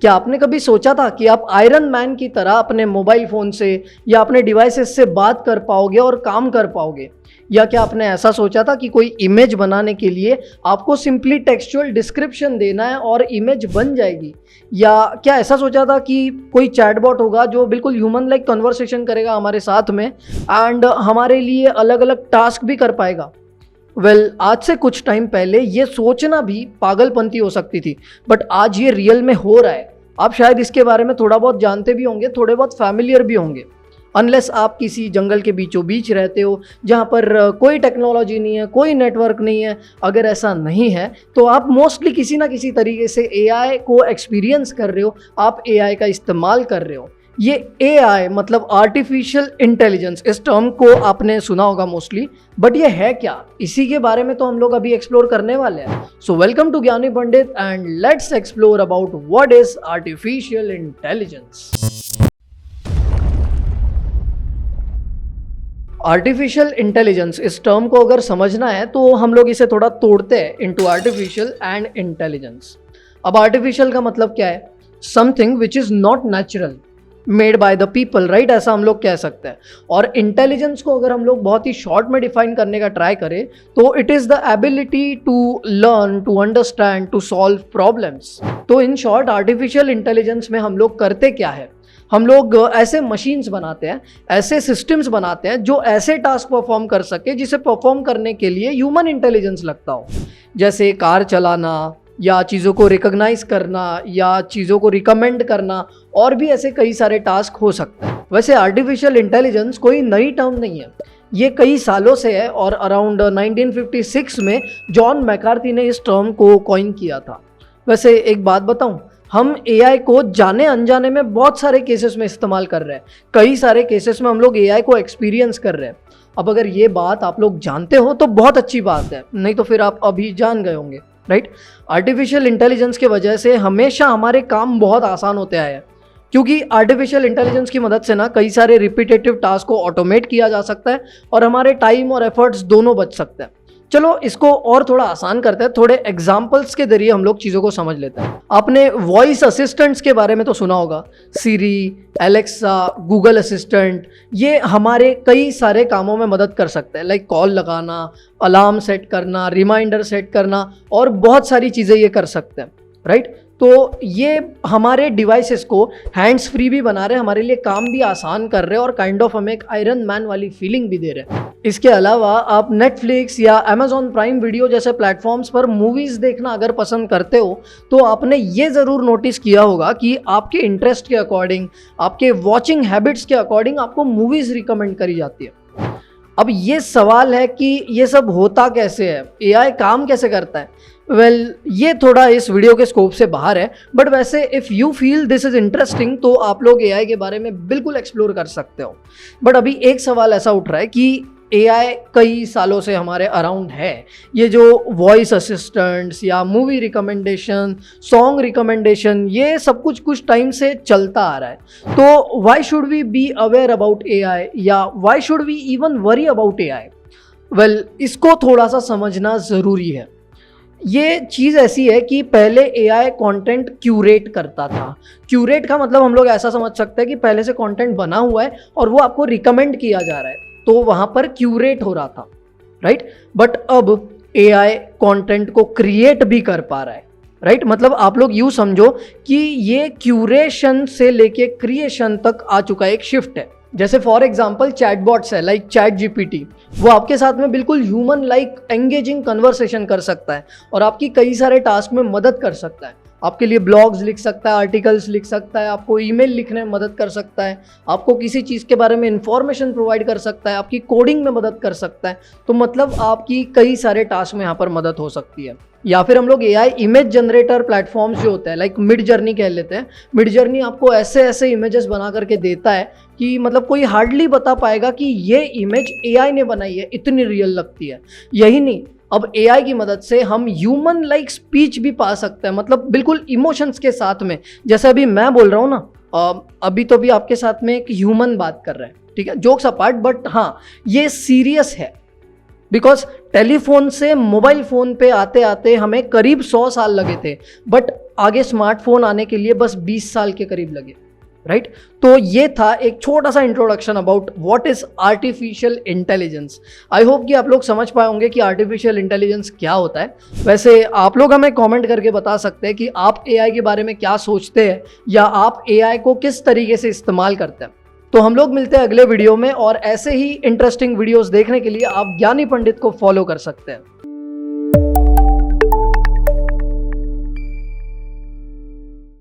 क्या आपने कभी सोचा था कि आप आयरन मैन की तरह अपने मोबाइल फ़ोन से या अपने डिवाइसेस से बात कर पाओगे और काम कर पाओगे? या क्या आपने ऐसा सोचा था कि कोई इमेज बनाने के लिए आपको सिंपली टेक्सचुअल डिस्क्रिप्शन देना है और इमेज बन जाएगी? या क्या ऐसा सोचा था कि कोई चैटबॉट होगा जो बिल्कुल ह्यूमन लाइक कन्वर्सेशन करेगा हमारे साथ में एंड हमारे लिए अलग अलग टास्क भी कर पाएगा? आज से कुछ टाइम पहले ये सोचना भी पागलपंती हो सकती थी, बट आज ये रियल में हो रहा है। आप शायद इसके बारे में थोड़ा बहुत जानते भी होंगे, थोड़े बहुत फैमिलियर भी होंगे, अनलेस आप किसी जंगल के बीचों बीच रहते हो जहाँ पर कोई टेक्नोलॉजी नहीं है, कोई नेटवर्क नहीं है। अगर ऐसा नहीं है तो आप मोस्टली किसी ना किसी तरीके से एआई को एक्सपीरियंस कर रहे हो, आप एआई का इस्तेमाल कर रहे हो। ये एआई मतलब आर्टिफिशियल इंटेलिजेंस, इस टर्म को आपने सुना होगा मोस्टली, बट ये है क्या, इसी के बारे में तो हम लोग अभी एक्सप्लोर करने वाले हैं। सो welcome to Gyani Pandit and let's explore about what is artificial intelligence. Artificial intelligence, इस टर्म को अगर समझना है तो हम लोग इसे थोड़ा तोड़ते हैं इनटू आर्टिफिशियल एंड इंटेलिजेंस। अब आर्टिफिशियल का मतलब क्या है? Something which is not natural, made by the people, right, ऐसा हम लोग कह सकते हैं। और इंटेलिजेंस को अगर हम लोग बहुत ही शॉर्ट में डिफाइन करने का ट्राई करें तो it is the ability to learn, to understand, to solve problems. तो इन शॉर्ट आर्टिफिशियल इंटेलिजेंस में हम लोग करते क्या है? हम लोग ऐसे मशीन्स बनाते हैं, ऐसे सिस्टम्स बनाते हैं जो ऐसे टास्क परफॉर्म कर सके जिसे परफॉर्म करने के लिए ह्यूमन इंटेलिजेंस लगता हो, जैसे कार चलाना या चीज़ों को रिकॉग्नाइज करना या चीज़ों को रिकमेंड करना, और भी ऐसे कई सारे टास्क हो सकते हैं। वैसे आर्टिफिशियल इंटेलिजेंस कोई नई टर्म नहीं है, ये कई सालों से है और अराउंड 1956 में जॉन मैकार्थी ने इस टर्म को कॉइन किया था। वैसे एक बात बताऊं, हम एआई को जाने अनजाने में बहुत सारे केसेस में इस्तेमाल कर रहे हैं, कई सारे केसेस में हम लोग एआई को एक्सपीरियंस कर रहे हैं। अब अगर ये बात आप लोग जानते हो तो बहुत अच्छी बात है, नहीं तो फिर आप अभी जान गए होंगे, राइट। आर्टिफिशियल इंटेलिजेंस की वजह से हमेशा हमारे काम बहुत आसान होते आए हैं, क्योंकि आर्टिफिशियल इंटेलिजेंस की मदद से ना कई सारे रिपीटेटिव टास्क को ऑटोमेट किया जा सकता है और हमारे टाइम और एफर्ट्स दोनों बच सकते हैं। चलो इसको और थोड़ा आसान करते हैं, थोड़े एग्जाम्पल्स के जरिए हम लोग चीज़ों को समझ लेते हैं। आपने वॉइस असिस्टेंट्स के बारे में तो सुना होगा, सीरी, एलेक्सा, गूगल असिस्टेंट। ये हमारे कई सारे कामों में मदद कर सकते हैं, लाइक कॉल लगाना, अलार्म सेट करना, रिमाइंडर सेट करना, और बहुत सारी चीज़ें ये कर सकते हैं, राइट। तो ये हमारे डिवाइसेस को हैंड्स फ्री भी बना रहे हैं, हमारे लिए काम भी आसान कर रहे हैं और काइंड ऑफ हमें एक आयरन मैन वाली फीलिंग भी दे रहे हैं। इसके अलावा आप नेटफ्लिक्स या अमेजॉन प्राइम वीडियो जैसे प्लेटफॉर्म्स पर मूवीज़ देखना अगर पसंद करते हो तो आपने ये ज़रूर नोटिस किया होगा कि आपके इंटरेस्ट के अकॉर्डिंग, आपके वॉचिंग हैबिट्स के अकॉर्डिंग आपको मूवीज़ रिकमेंड करी जाती है। अब ये सवाल है कि ये सब होता कैसे है, एआई काम कैसे करता है? ये थोड़ा इस वीडियो के स्कोप से बाहर है, बट वैसे if you feel this is interesting तो आप लोग एआई के बारे में बिल्कुल एक्सप्लोर कर सकते हो। बट अभी एक सवाल ऐसा उठ रहा है कि एआई कई सालों से हमारे अराउंड है, ये जो वॉइस असिस्टेंट्स या मूवी रिकमेंडेशन, सॉन्ग रिकमेंडेशन, ये सब कुछ टाइम से चलता आ रहा है। तो why should we be aware about AI, या why should we even worry about AI? इसको थोड़ा सा समझना ज़रूरी है। ये चीज़ ऐसी है कि पहले एआई कंटेंट क्यूरेट करता था। क्यूरेट का मतलब हम लोग ऐसा समझ सकते हैं कि पहले से कंटेंट बना हुआ है और वो आपको रिकमेंड किया जा रहा है, तो वहाँ पर क्यूरेट हो रहा था, राइट। बट अब एआई कंटेंट को क्रिएट भी कर पा रहा है, राइट। मतलब आप लोग यूँ समझो कि ये क्यूरेशन से लेके क्रिएशन तक आ चुका एक शिफ्ट है। जैसे फॉर एग्जाम्पल चैटबॉट्स है, लाइक चैट जीपीटी, वो आपके साथ में बिल्कुल ह्यूमन लाइक एंगेजिंग कन्वर्सेशन कर सकता है और आपकी कई सारे टास्क में मदद कर सकता है। आपके लिए ब्लॉग्स लिख सकता है, आर्टिकल्स लिख सकता है, आपको ईमेल लिखने में मदद कर सकता है, आपको किसी चीज़ के बारे में इंफॉर्मेशन प्रोवाइड कर सकता है, आपकी कोडिंग में मदद कर सकता है। तो मतलब आपकी कई सारे टास्क में यहाँ पर मदद हो सकती है। या फिर हम लोग एआई इमेज जनरेटर प्लेटफॉर्म्स जो होते हैं, लाइक मिड जर्नी कह लेते हैं, मिड जर्नी आपको ऐसे ऐसे इमेजेस बना करके देता है कि मतलब कोई हार्डली बता पाएगा कि ये इमेज एआई ने बनाई है, इतनी रियल लगती है। यही नहीं, अब एआई की मदद से हम ह्यूमन लाइक स्पीच भी पा सकते हैं, मतलब बिल्कुल इमोशंस के साथ में। जैसे अभी मैं बोल रहा हूँ ना, अभी तो भी आपके साथ में एक ह्यूमन बात कर रहा है, ठीक है, जोक्स अपार्ट, बट हाँ ये सीरियस है। बिकॉज टेलीफोन से मोबाइल फ़ोन पे आते आते हमें करीब 100 साल लगे थे, बट आगे स्मार्टफोन आने के लिए बस 20 साल के करीब लगे, राइट? तो ये था एक छोटा सा introduction about what is artificial intelligence. I hope कि आप लोग समझ पाए होंगे कि आर्टिफिशियल इंटेलिजेंस क्या होता है। वैसे आप लोग हमें कमेंट करके बता सकते हैं कि आप एआई के बारे में क्या सोचते हैं, या आप एआई को किस तरीके से इस्तेमाल करते हैं। तो हम लोग मिलते हैं अगले वीडियो में, और ऐसे ही इंटरेस्टिंग वीडियोस देखने के लिए आप ज्ञानी पंडित को फॉलो कर सकते हैं।